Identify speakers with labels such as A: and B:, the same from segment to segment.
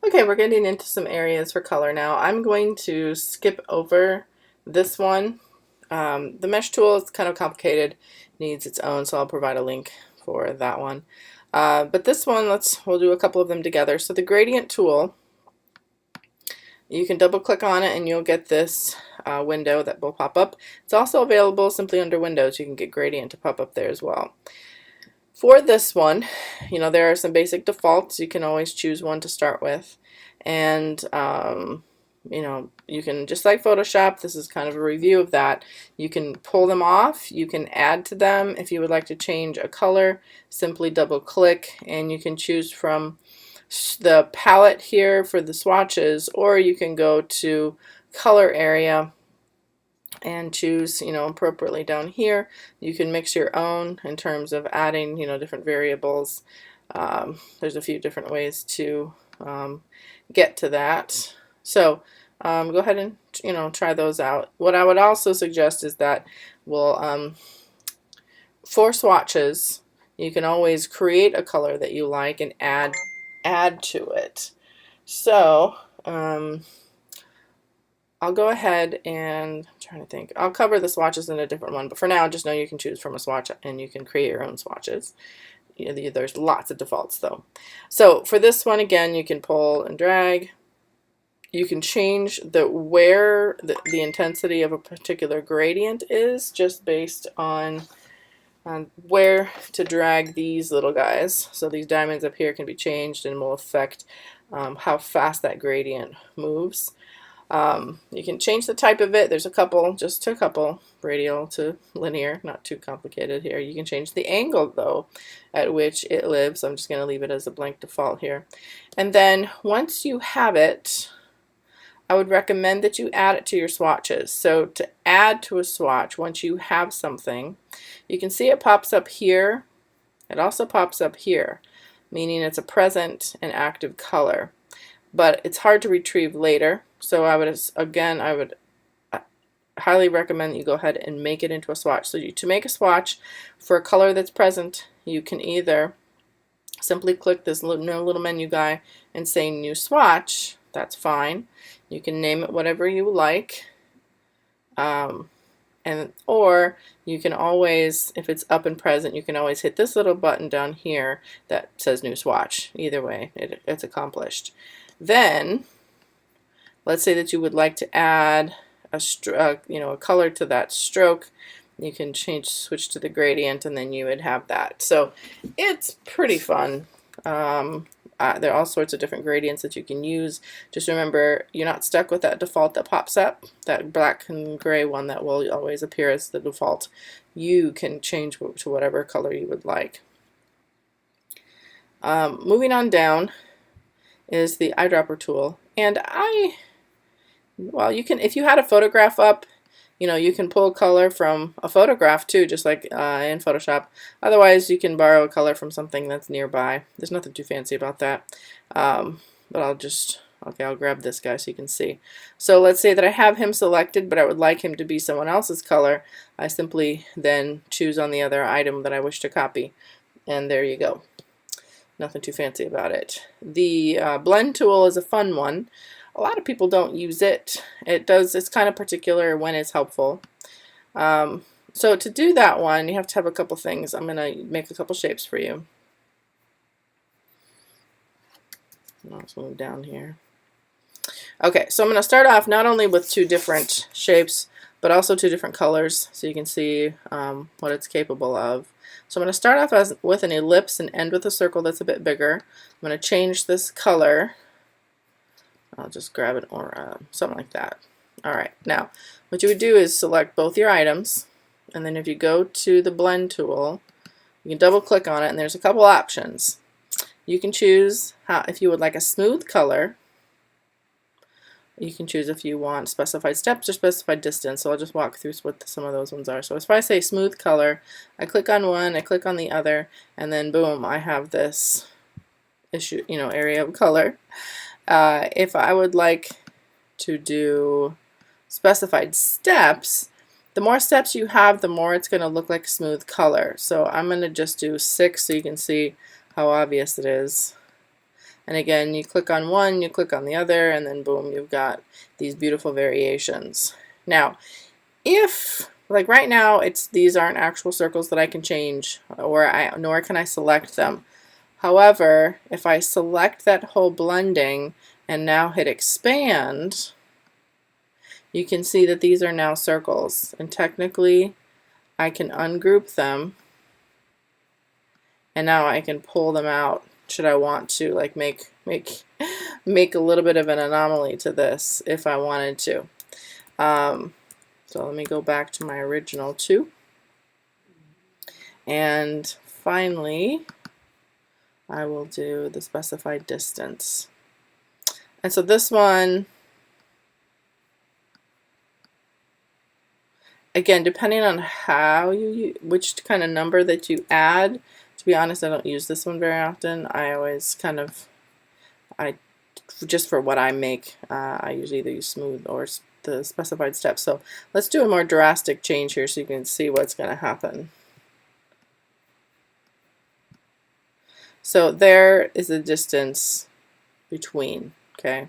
A: Okay, we're getting into some areas for color now. I'm going to skip over this one. The mesh tool is kind of complicated, needs its own, so I'll provide a link for that one. But this one, we'll do a couple of them together. So the gradient tool, you can double click on it and you'll get this window that will pop up. It's also available simply under Windows. You can get gradient to pop up there as well. For this one, there are some basic defaults. You can always choose one to start with. And, you can, just like Photoshop, this is kind of a review of that. You can pull them off. You can add to them. If you would like to change a color, simply double click and you can choose from the palette here for the swatches, or you can go to color area and choose, appropriately down here. You can mix your own in terms of adding, different variables. There's a few different ways to get to that. So go ahead and, try those out. What I would also suggest is that for swatches, you can always create a color that you like and add to it. So I'll go ahead and I'm trying to think. I'll cover the swatches in a different one, but for now, just know you can choose from a swatch and you can create your own swatches. There's lots of defaults though. So for this one, again, you can pull and drag. You can change where the intensity of a particular gradient is, just based on where to drag these little guys. So these diamonds up here can be changed and will affect how fast that gradient moves. You can change the type of it. There's just a couple, radial to linear, not too complicated here. You can change the angle though at which it lives. I'm just going to leave it as a blank default here. And then once you have it, I would recommend that you add it to your swatches. So to add to a swatch, once you have something, you can see it pops up here. It also pops up here, meaning it's a present and active color. But it's hard to retrieve later. So I would highly recommend that you go ahead and make it into a swatch. So to make a swatch for a color that's present, you can either simply click this little menu guy and say New Swatch. That's fine. You can name it whatever you like. Or you can always, if it's up and present, you can always hit this little button down here that says New Swatch. Either way, it's accomplished. Then, let's say that you would like to add a color to that stroke. You can switch to the gradient, and then you would have that. So it's pretty fun. There are all sorts of different gradients that you can use. Just remember, you're not stuck with that default that pops up, that black and gray one that will always appear as the default. You can change to whatever color you would like. Moving on down is the eyedropper tool, and you can, if you had a photograph up, you can pull color from a photograph too, just like in Photoshop. Otherwise, you can borrow a color from something that's nearby. There's nothing too fancy about that. But I'll grab this guy so you can see. So let's say that I have him selected, but I would like him to be someone else's color. I simply then choose on the other item that I wish to copy, and there you go. Nothing too fancy about it. The blend tool is a fun one. A lot of people don't use it. It's kind of particular when it's helpful. So to do that one, you have to have a couple things. I'm going to make a couple shapes for you. Let's move down here. Okay, so I'm going to start off not only with two different shapes, but also two different colors, so you can see what it's capable of. So I'm going to start off with an ellipse and end with a circle that's a bit bigger. I'm going to change this color. I'll just grab it, or something like that. Alright, now what you would do is select both your items, and then if you go to the blend tool, you can double click on it, and there's a couple options. You can choose if you would like a smooth color. You can choose if you want specified steps or specified distance. So I'll just walk through what some of those ones are. So if I say smooth color, I click on one, I click on the other, and then boom, I have this area of color. If I would like to do specified steps, the more steps you have, the more it's going to look like smooth color. So I'm going to just do 6 so you can see how obvious it is. And again, you click on one, you click on the other, and then boom, you've got these beautiful variations. Now, if, like right now, these aren't actual circles that I can change, nor can I select them. However, if I select that whole blending and now hit expand, you can see that these are now circles, and technically I can ungroup them, and now I can pull them out should I want to, like make a little bit of an anomaly to this if I wanted to. So let me go back to my original two, and finally I will do the specified distance. And so this one, again, depending on how which kind of number that you add. To be honest, I don't use this one very often. I always just for what I make, I usually either use smooth or the specified steps. So let's do a more drastic change here so you can see what's going to happen. So there is a distance between, okay?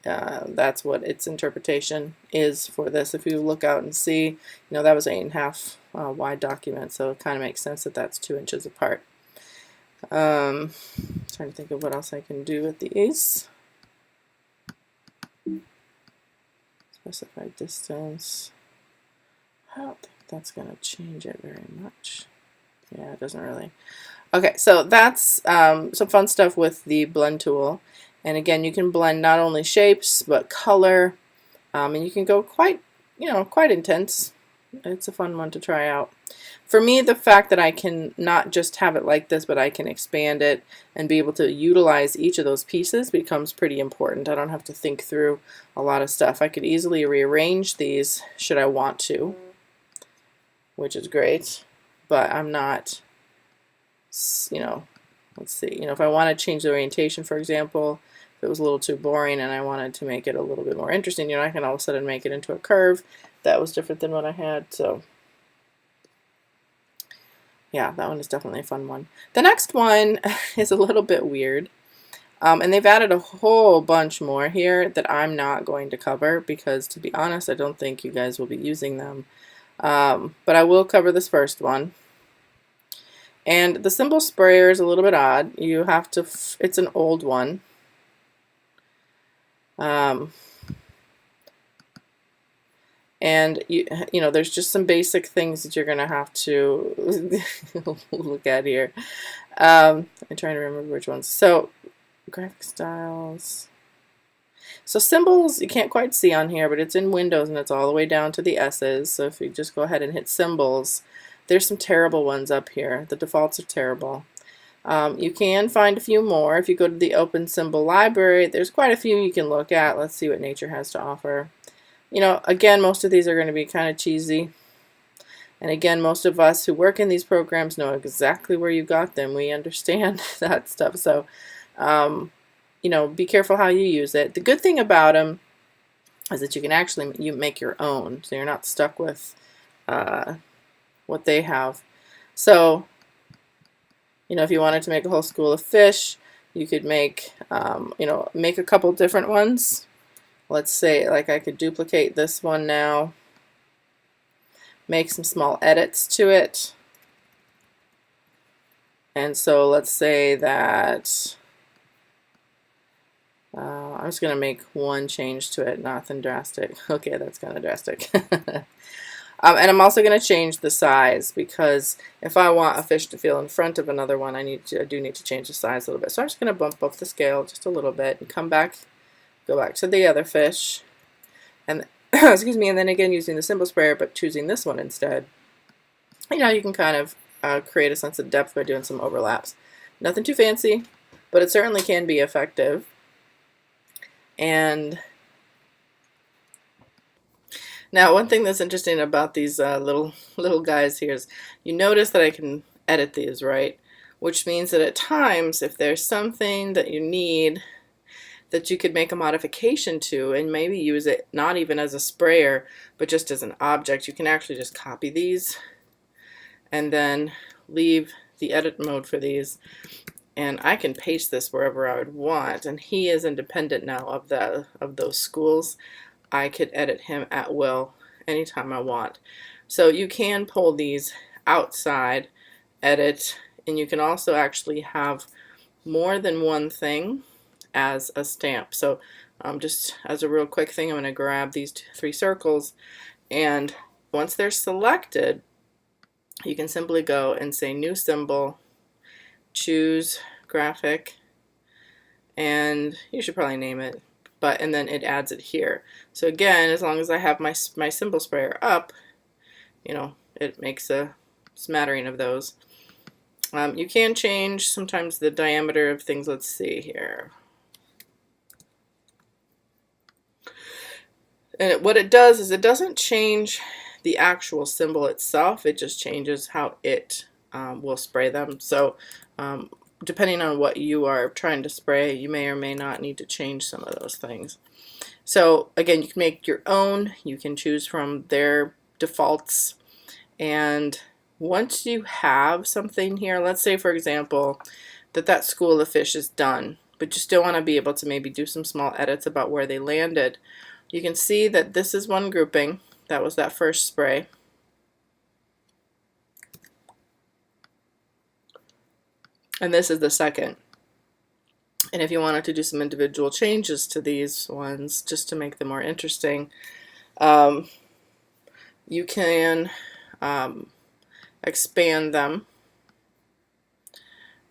A: That's what its interpretation is for this. If you look out and see, you know, that was 8.5 wide document, so it kind of makes sense that that's 2 inches apart. Trying to think of what else I can do with these. Specified distance. I don't think that's going to change it very much. Yeah, it doesn't really. Okay, so that's some fun stuff with the blend tool. And again, you can blend not only shapes but color, and you can go quite intense. It's a fun one to try out. For me, the fact that I can not just have it like this, but I can expand it and be able to utilize each of those pieces becomes pretty important. I don't have to think through a lot of stuff. I could easily rearrange these should I want to, which is great, but I'm not, let's see, if I want to change the orientation, for example, if it was a little too boring and I wanted to make it a little bit more interesting, I can all of a sudden make it into a curve. That was different than what I had, so yeah, that one is definitely a fun one. The next one is a little bit weird, and they've added a whole bunch more here that I'm not going to cover because, to be honest, I don't think you guys will be using them, but I will cover this first one. And the symbol sprayer is a little bit odd. You have to, it's an old one. And there's just some basic things that you're gonna have to look at here. I'm trying to remember which ones. So graphic styles. So symbols you can't quite see on here, but it's in Windows and it's all the way down to the S's. So if you just go ahead and hit symbols, there's some terrible ones up here. The defaults are terrible. You can find a few more. If you go to the Open Symbol Library, there's quite a few you can look at. Let's see what nature has to offer. Again, most of these are going to be kind of cheesy. And again, most of us who work in these programs know exactly where you got them. We understand that stuff. So, be careful how you use it. The good thing about them is that you can actually make your own. So you're not stuck with what they have. So, if you wanted to make a whole school of fish, you could make, make a couple different ones. Let's say, like, I could duplicate this one now, make some small edits to it. And so let's say that I'm just going to make one change to it, nothing drastic. Okay, that's kind of drastic. And I'm also going to change the size, because if I want a fish to feel in front of another one, I do need to change the size a little bit. So I'm just going to bump up the scale just a little bit and come back, go back to the other fish, and excuse me, and then again using the symbol sprayer, but choosing this one instead. You can kind of create a sense of depth by doing some overlaps. Nothing too fancy, but it certainly can be effective. And now, one thing that's interesting about these little guys here is you notice that I can edit these, right? Which means that at times, if there's something that you need that you could make a modification to and maybe use it not even as a sprayer, but just as an object, you can actually just copy these and then leave the edit mode for these and I can paste this wherever I would want, and he is independent now of those schools. I could edit him at will anytime I want. So you can pull these outside, edit, and you can also actually have more than one thing as a stamp. So just as a real quick thing, I'm going to grab these three circles, and once they're selected, you can simply go and say new symbol, choose graphic, and you should probably name it, and then it adds it here. So again, as long as I have my symbol sprayer up, you know, it makes a smattering of those. You can change sometimes the diameter of things. Let's see here. And what it does is it doesn't change the actual symbol itself, it just changes how it will spray them. So depending on what you are trying to spray, you may or may not need to change some of those things. So again, you can make your own, you can choose from their defaults, and once you have something here, let's say for example that school of fish is done, but you still want to be able to maybe do some small edits about where they landed. You can see that this is one grouping, that was that first spray. And this is the second. And if you wanted to do some individual changes to these ones, just to make them more interesting, you can expand them.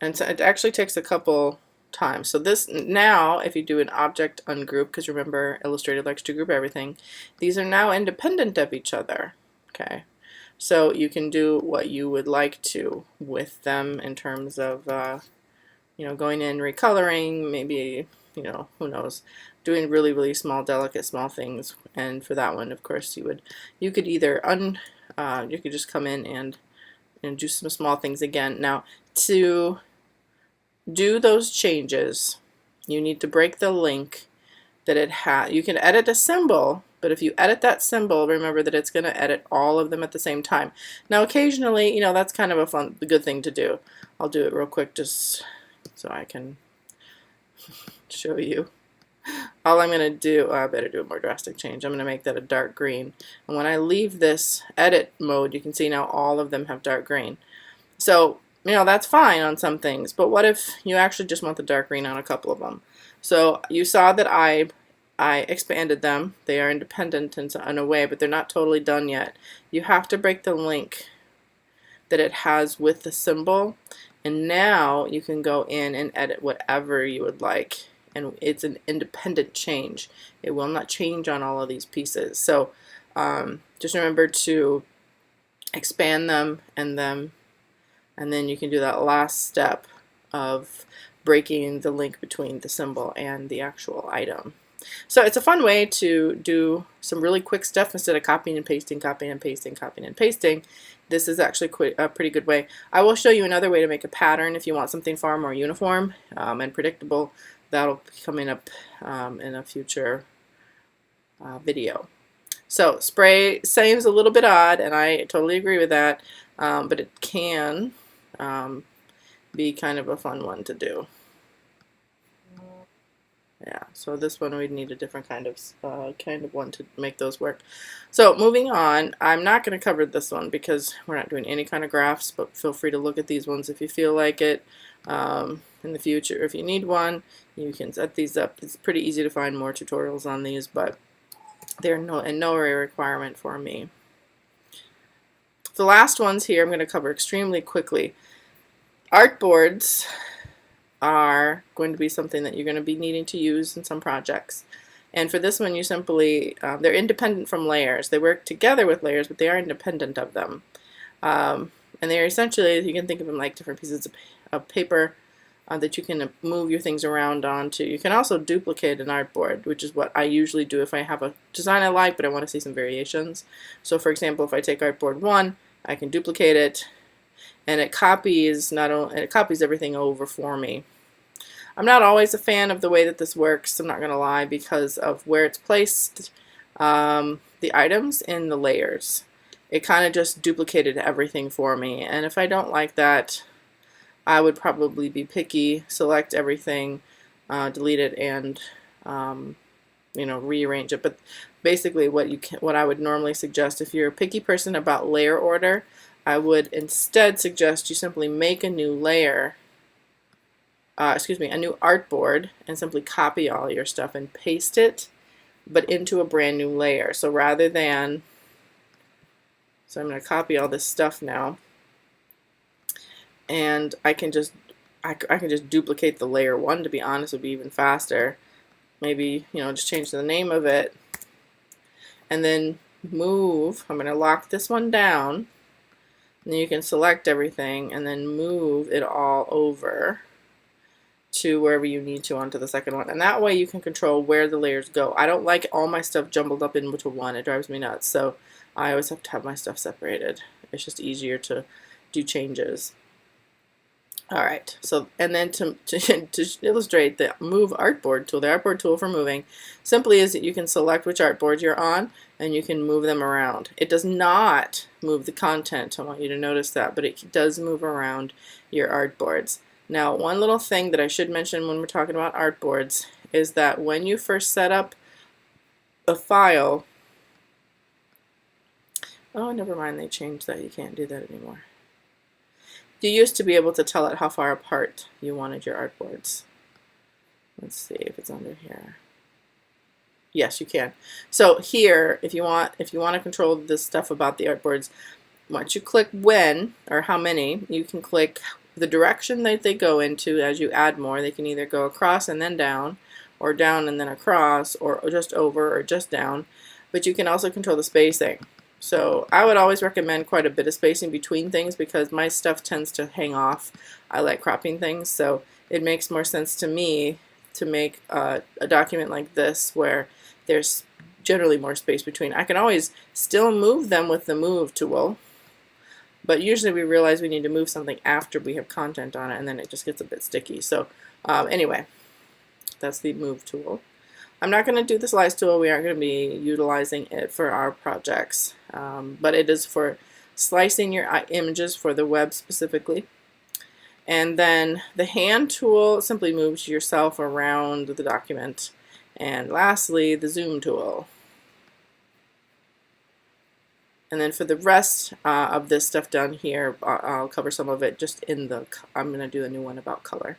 A: And so it actually takes a couple times. So this now, if you do an object ungroup, because remember Illustrator likes to group everything, these are now independent of each other. Okay, so you can do what you would like to with them in terms of you know, going in, recoloring, maybe, you know, who knows, doing really small, delicate, small things. And for that one, of course, you could either you could just come in and do some small things again. Now, to do those changes, you need to break the link that it has. You can edit a symbol, but if you edit that symbol, remember that it's going to edit all of them at the same time. Now, occasionally, you know, that's kind of a good thing to do. I'll do it real quick just so I can show you. All I'm going to do, I better do a more drastic change. I'm going to make that a dark green. And when I leave this edit mode, you can see now all of them have dark green. So, you know, that's fine on some things, but what if you actually just want the dark green on a couple of them? So you saw that I expanded them. They are independent in a way, but they're not totally done yet. You have to break the link that it has with the symbol, and now you can go in and edit whatever you would like, and it's an independent change. It will not change on all of these pieces. So just remember to expand them, and then you can do that last step of breaking the link between the symbol and the actual item. So it's a fun way to do some really quick stuff instead of copying and pasting, copying and pasting, copying and pasting. This is actually a pretty good way. I will show you another way to make a pattern if you want something far more uniform and predictable. That'll be coming up in a future video. So spray seems a little bit odd, and I totally agree with that, but it can be kind of a fun one to do. Yeah, so this one we'd need a different kind of one to make those work. So moving on, I'm not going to cover this one because we're not doing any kind of graphs, but feel free to look at these ones if you feel like it. In the future, if you need one, you can set these up. It's pretty easy to find more tutorials on these, but they're in no way a requirement for me. The last ones here I'm going to cover extremely quickly. Artboards are going to be something that you're going to be needing to use in some projects. And for this one, you simply, they're independent from layers. They work together with layers, but they are independent of them. And they're essentially, you can think of them like different pieces of paper that you can move your things around onto. You can also duplicate an artboard, which is what I usually do if I have a design I like, but I want to see some variations. So for example, if I take artboard 1, I can duplicate it, and it copies everything over for me. I'm not always a fan of the way that this works, I'm not going to lie, because of where it's placed, the items in the layers. It kind of just duplicated everything for me, and if I don't like that, I would probably be picky, select everything, delete it, and rearrange it. But basically what I would normally suggest, if you're a picky person about layer order, I would instead suggest you simply make a new layer, a new artboard, and simply copy all your stuff and paste it, but into a brand new layer. So I'm going to copy all this stuff now, and I can just duplicate the layer one. To be honest, would be even faster. Maybe just change the name of it, and then move. I'm going to lock this one down, and then you can select everything and then move it all over to wherever you need to onto the second one, and that way you can control where the layers go. I don't like all my stuff jumbled up into one. It drives me nuts, so I always have to have my stuff separated. It's just easier to do changes. Alright, so and then to illustrate the move artboard tool, the artboard tool for moving, simply is that you can select which artboard you're on and you can move them around. It does not move the content, I want you to notice that, but it does move around your artboards. Now, one little thing that I should mention when we're talking about artboards is that when you first set up a file, oh, never mind, they changed that. You can't do that anymore. You used to be able to tell it how far apart you wanted your artboards. Let's see if it's under here. Yes, you can. So here, if you want to control this stuff about the artboards, once you click when or how many, you can click the direction that they go into. As you add more, they can either go across and then down, or down and then across, or just over, or just down. But you can also control the spacing. So I would always recommend quite a bit of spacing between things because my stuff tends to hang off. I like cropping things, so it makes more sense to me to make a document like this where there's generally more space between. I can always still move them with the move tool, but usually we realize we need to move something after we have content on it, and then it just gets a bit sticky. So anyway, that's the move tool. I'm not going to do the slice tool. We aren't going to be utilizing it for our projects, but it is for slicing your images for the web specifically. And then the hand tool simply moves yourself around the document. And lastly, the zoom tool. And then for the rest of this stuff down here, I'll cover some of it just in the, I'm going to do a new one about color.